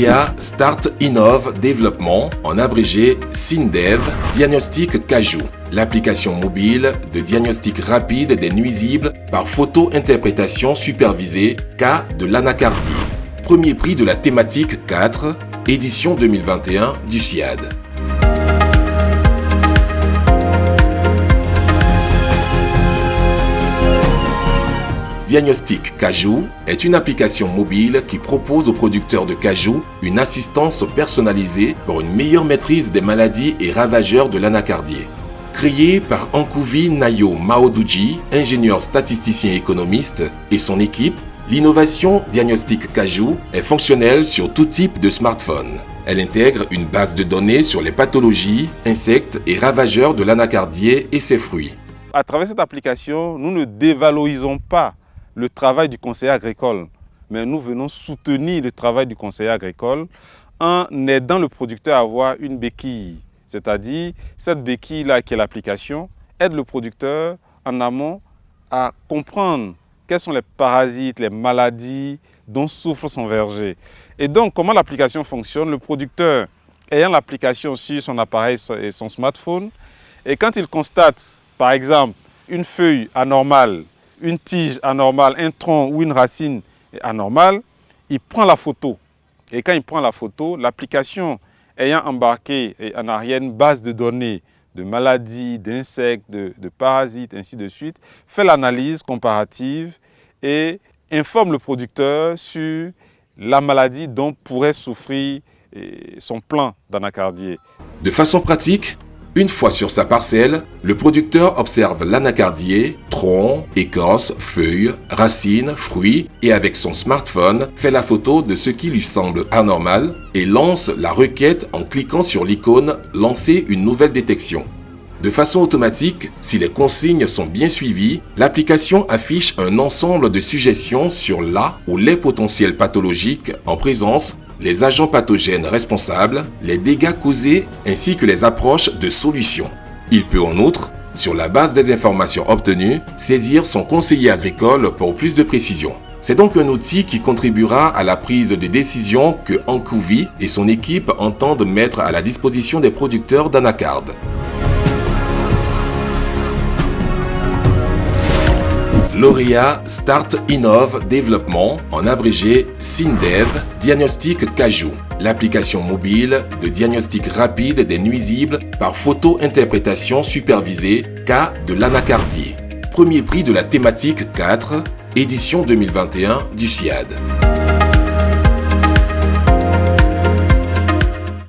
Lauréat Start Innove Développement, en abrégé SINDEV, Diagnostic Cajou, l'application mobile de diagnostic rapide des nuisibles par photo-interprétation supervisée cas de l'anacardie. Premier prix de la thématique 4, édition 2021 du SIAD. Diagnostic Cajou est une application mobile qui propose aux producteurs de cajou une assistance personnalisée pour une meilleure maîtrise des maladies et ravageurs de l'anacardier. Créé par Ankouvi Nayo Maodouji, ingénieur statisticien économiste, et son équipe, l'innovation Diagnostic Cajou est fonctionnelle sur tout type de smartphone. Elle intègre une base de données sur les pathologies, insectes et ravageurs de l'anacardier et ses fruits. À travers cette application, nous ne dévalorisons pas le travail du conseiller agricole, mais nous venons soutenir le travail du conseiller agricole en aidant le producteur à avoir une béquille. C'est-à-dire, cette béquille-là qui est l'application aide le producteur en amont à comprendre quels sont les parasites, les maladies dont souffre son verger. Et donc, comment l'application fonctionne? Le producteur ayant l'application sur son appareil et son smartphone, et quand il constate, par exemple, une feuille anormale, une tige anormale, un tronc ou une racine anormale, il prend la photo. Et quand il prend la photo, l'application ayant embarqué en arrière une base de données de maladies, d'insectes, de parasites, ainsi de suite, fait l'analyse comparative et informe le producteur sur la maladie dont pourrait souffrir son plant d'anacardier. De façon pratique, une fois sur sa parcelle, le producteur observe l'anacardier, tronc, écorce, feuilles, racines, fruits et avec son smartphone fait la photo de ce qui lui semble anormal et lance la requête en cliquant sur l'icône « Lancer une nouvelle détection ». De façon automatique, si les consignes sont bien suivies, l'application affiche un ensemble de suggestions sur la ou les potentiels pathologiques en présence, les agents pathogènes responsables, les dégâts causés ainsi que les approches de solutions. Il peut en outre, sur la base des informations obtenues, saisir son conseiller agricole pour plus de précision. C'est donc un outil qui contribuera à la prise de décision que Ankouvi et son équipe entendent mettre à la disposition des producteurs d'anacarde. Lauréat Start Innove Développement, en abrégé SINDEV, Diagnostic Cajou, l'application mobile de diagnostic rapide des nuisibles par photo-interprétation supervisée cas de l'anacardier. Premier prix de la thématique 4, édition 2021 du SIAD.